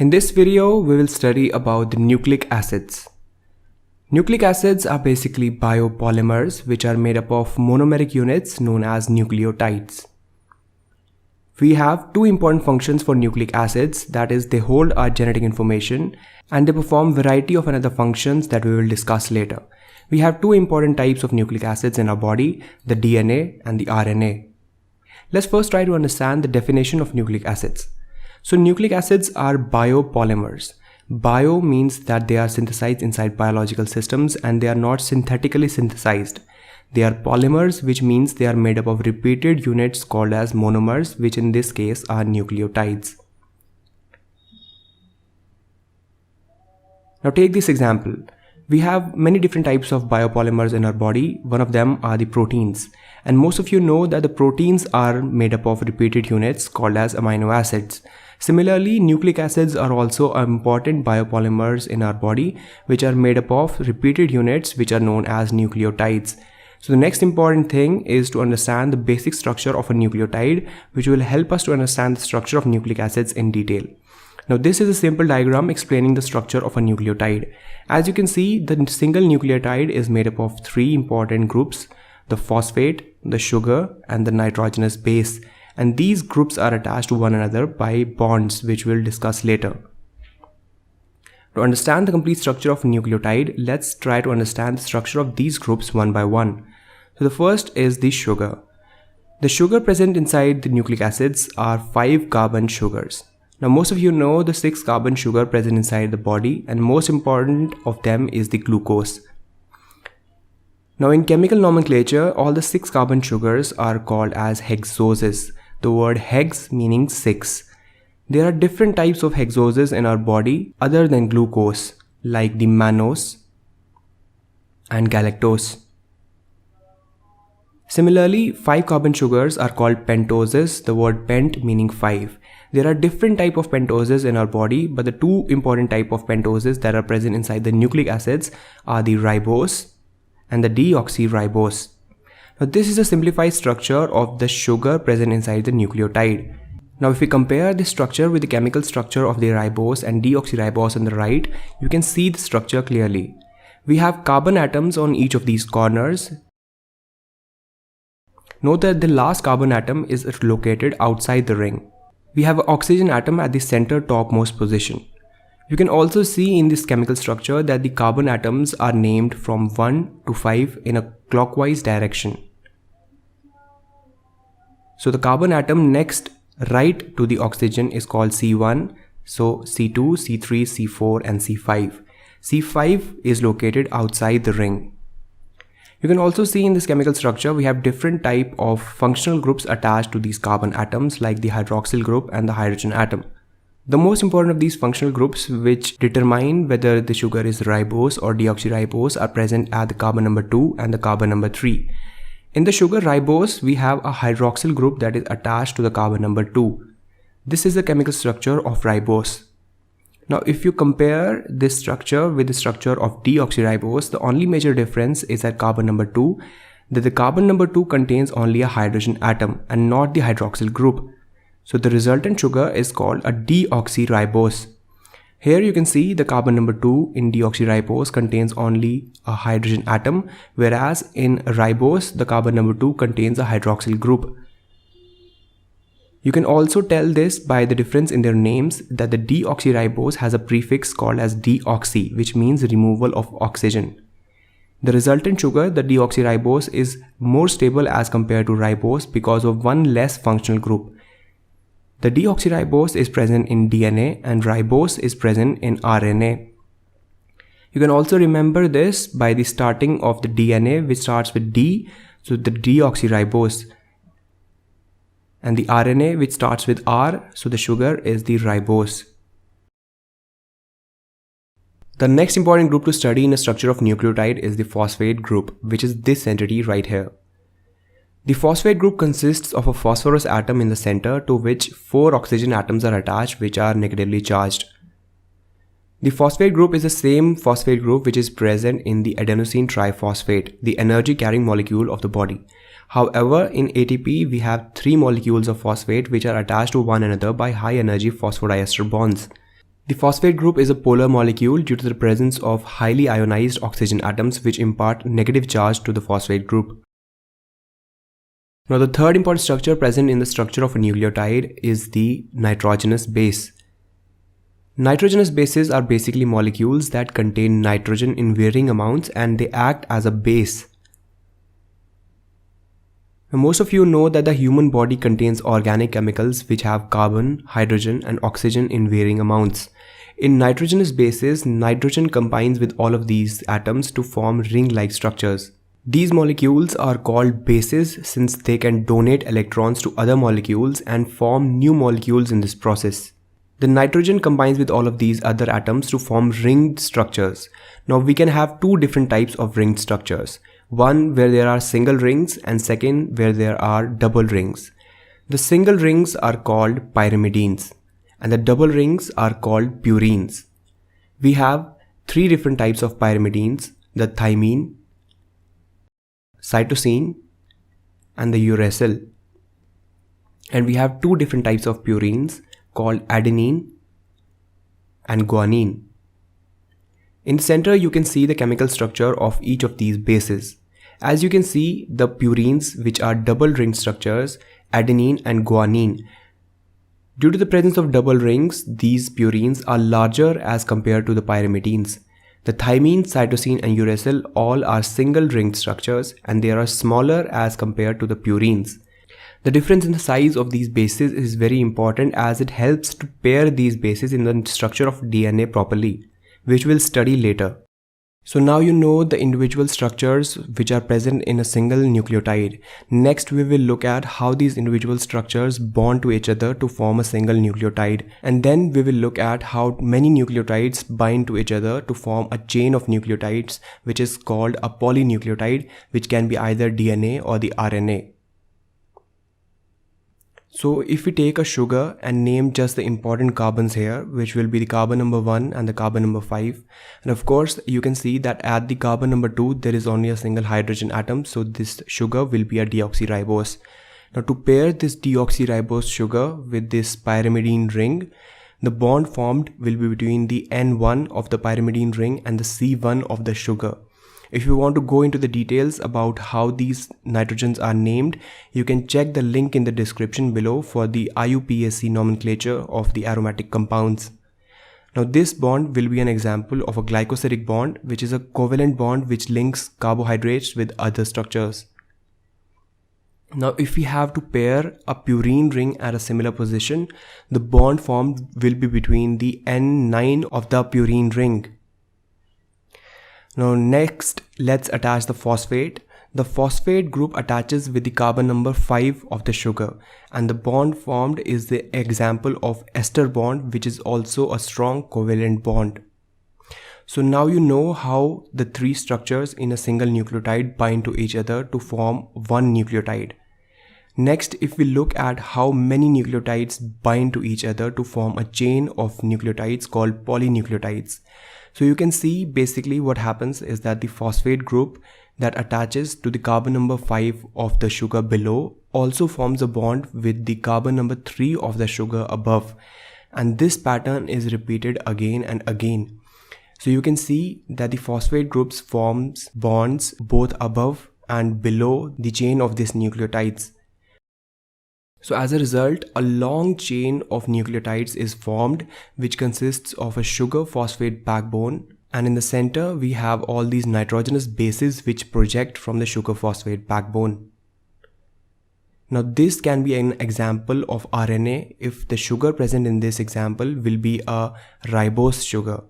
In this video, we will study about the nucleic acids. Nucleic acids are basically biopolymers which are made up of monomeric units known as nucleotides. We have two important functions for nucleic acids, that is, they hold our genetic information and they perform variety of other functions that we will discuss later. We have two important types of nucleic acids in our body, the DNA and the RNA. Let's first try to understand the definition of nucleic acids. So nucleic acids are biopolymers. Bio means that they are synthesized inside biological systems and they are not synthetically synthesized. They are polymers, which means they are made up of repeated units called as monomers, which in this case are nucleotides. Now take this example. We have many different types of biopolymers in our body. One of them are the proteins. And most of you know that the proteins are made up of repeated units called as amino acids. Similarly, nucleic acids are also important biopolymers in our body, which are made up of repeated units which are known as nucleotides. So the next important thing is to understand the basic structure of a nucleotide, which will help us to understand the structure of nucleic acids in detail. Now this is a simple diagram explaining the structure of a nucleotide. As you can see, the single nucleotide is made up of three important groups: the phosphate, the sugar, and the nitrogenous base. And these groups are attached to one another by bonds, which we'll discuss later. To understand the complete structure of a nucleotide, let's try to understand the structure of these groups one by one. So the first is the sugar. The sugar present inside the nucleic acids are 5 carbon sugars. Now most of you know the 6 carbon sugar present inside the body, and most important of them is the glucose. Now in chemical nomenclature, all the 6 carbon sugars are called as hexoses. The word hex meaning 6. There are different types of hexoses in our body other than glucose, like the mannose and galactose. Similarly, 5 carbon sugars are called pentoses, the word pent meaning 5. There are different types of pentoses in our body, but the two important types of pentoses that are present inside the nucleic acids are the ribose and the deoxyribose. Now this is a simplified structure of the sugar present inside the nucleotide. Now if we compare this structure with the chemical structure of the ribose and deoxyribose on the right, you can see the structure clearly. We have carbon atoms on each of these corners. Note that the last carbon atom is located outside the ring. We have an oxygen atom at the center topmost position. You can also see in this chemical structure that the carbon atoms are named from 1 to 5 in a clockwise direction. So the carbon atom next right to the oxygen is called C1, so C2, C3, C4 and C5. C5 is located outside the ring. You can also see in this chemical structure we have different type of functional groups attached to these carbon atoms, like the hydroxyl group and the hydrogen atom. The most important of these functional groups which determine whether the sugar is ribose or deoxyribose are present at the carbon number 2 and the carbon number 3. In the sugar ribose, we have a hydroxyl group that is attached to the carbon number 2. This is the chemical structure of ribose. Now if you compare this structure with the structure of deoxyribose, the only major difference is at carbon number 2, that the carbon number 2 contains only a hydrogen atom and not the hydroxyl group. So the resultant sugar is called a deoxyribose. Here you can see the carbon number 2 in deoxyribose contains only a hydrogen atom, whereas in ribose the carbon number 2 contains a hydroxyl group. You can also tell this by the difference in their names, that the deoxyribose has a prefix called as deoxy, which means removal of oxygen. The resultant sugar, the deoxyribose, is more stable as compared to ribose because of one less functional group. The deoxyribose is present in DNA and ribose is present in RNA. You can also remember this by the starting of the DNA, which starts with D, so the deoxyribose, and the RNA which starts with R, so the sugar is the ribose. The next important group to study in the structure of nucleotide is the phosphate group, which is this entity right here. The phosphate group consists of a phosphorus atom in the center to which 4 oxygen atoms are attached which are negatively charged. The phosphate group is the same phosphate group which is present in the adenosine triphosphate, the energy carrying molecule of the body. However, in ATP, we have 3 molecules of phosphate which are attached to one another by high energy phosphodiester bonds. The phosphate group is a polar molecule due to the presence of highly ionized oxygen atoms which impart negative charge to the phosphate group. Now the third important structure present in the structure of a nucleotide is the nitrogenous base. Nitrogenous bases are basically molecules that contain nitrogen in varying amounts and they act as a base. Now, most of you know that the human body contains organic chemicals which have carbon, hydrogen and oxygen in varying amounts. In nitrogenous bases, nitrogen combines with all of these atoms to form ring-like structures. These molecules are called bases since they can donate electrons to other molecules and form new molecules in this process. The nitrogen combines with all of these other atoms to form ringed structures. Now we can have two different types of ringed structures. One where there are single rings and second where there are double rings. The single rings are called pyrimidines and the double rings are called purines. We have three different types of pyrimidines: the thymine, cytosine and the uracil. And we have two different types of purines called adenine and guanine. In the center you can see the chemical structure of each of these bases. As you can see, the purines, which are double ring structures, adenine and guanine. Due to the presence of double rings, these purines are larger as compared to the pyrimidines. The thymine, cytosine and uracil all are single ring structures and they are smaller as compared to the purines. The difference in the size of these bases is very important as it helps to pair these bases in the structure of DNA properly, which we'll study later. So now you know the individual structures which are present in a single nucleotide. Next we will look at how these individual structures bond to each other to form a single nucleotide, and then we will look at how many nucleotides bind to each other to form a chain of nucleotides, which is called a polynucleotide, which can be either DNA or the RNA. So if we take a sugar and name just the important carbons here, which will be the carbon number 1 and the carbon number 5, and of course you can see that at the carbon number 2 there is only a single hydrogen atom, so this sugar will be a deoxyribose. Now to pair this deoxyribose sugar with this pyrimidine ring, the bond formed will be between the N1 of the pyrimidine ring and the C1 of the sugar. If you want to go into the details about how these nitrogens are named, you can check the link in the description below for the IUPAC nomenclature of the aromatic compounds. Now this bond will be an example of a glycosidic bond, which is a covalent bond which links carbohydrates with other structures. Now if we have to pair a purine ring at a similar position, the bond formed will be between the N9 of the purine ring. Now next, let's attach the phosphate. The phosphate group attaches with the carbon number 5 of the sugar, and the bond formed is the example of ester bond, which is also a strong covalent bond. So now you know how the three structures in a single nucleotide bind to each other to form one nucleotide. Next, if we look at how many nucleotides bind to each other to form a chain of nucleotides called polynucleotides. So you can see basically what happens is that the phosphate group that attaches to the carbon number 5 of the sugar below also forms a bond with the carbon number 3 of the sugar above, and this pattern is repeated again and again. So you can see that the phosphate groups forms bonds both above and below the chain of these nucleotides. So as a result, a long chain of nucleotides is formed which consists of a sugar phosphate backbone, and in the center we have all these nitrogenous bases which project from the sugar phosphate backbone. Now this can be an example of RNA if the sugar present in this example will be a ribose sugar.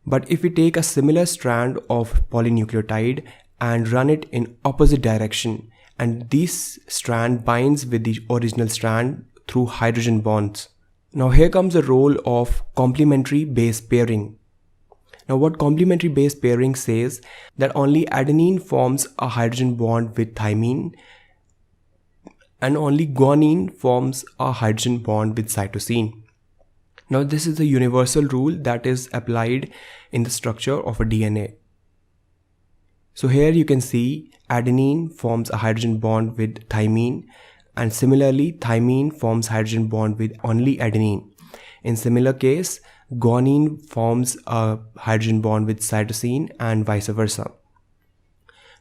But if we take a similar strand of polynucleotide and run it in opposite direction, and this strand binds with the original strand through hydrogen bonds. Now here comes the role of complementary base pairing. Now what complementary base pairing says that only adenine forms a hydrogen bond with thymine and only guanine forms a hydrogen bond with cytosine. Now this is a universal rule that is applied in the structure of a DNA. So here you can see adenine forms a hydrogen bond with thymine, and similarly thymine forms hydrogen bond with only adenine. In similar case, guanine forms a hydrogen bond with cytosine and vice versa.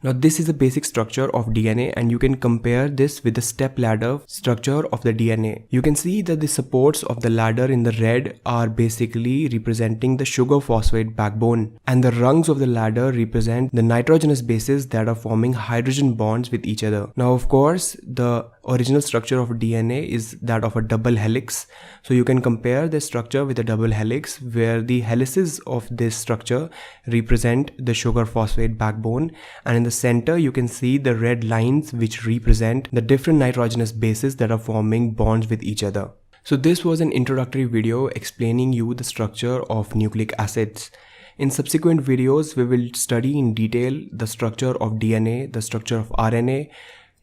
Now this is the basic structure of DNA, and you can compare this with the step ladder structure of the DNA. You can see that the supports of the ladder in the red are basically representing the sugar phosphate backbone, and the rungs of the ladder represent the nitrogenous bases that are forming hydrogen bonds with each other. Now of course the original structure of DNA is that of a double helix, so you can compare the structure with a double helix where the helices of this structure represent the sugar phosphate backbone, and in the center you can see the red lines which represent the different nitrogenous bases that are forming bonds with each other. So this was an introductory video explaining you the structure of nucleic acids. In subsequent videos we will study in detail the structure of DNA, the structure of RNA,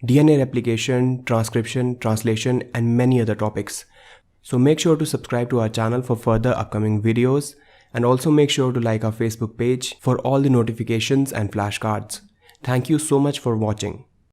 DNA replication, transcription, translation, and many other topics. So make sure to subscribe to our channel for further upcoming videos, and also make sure to like our Facebook page for all the notifications and flashcards. Thank you so much for watching.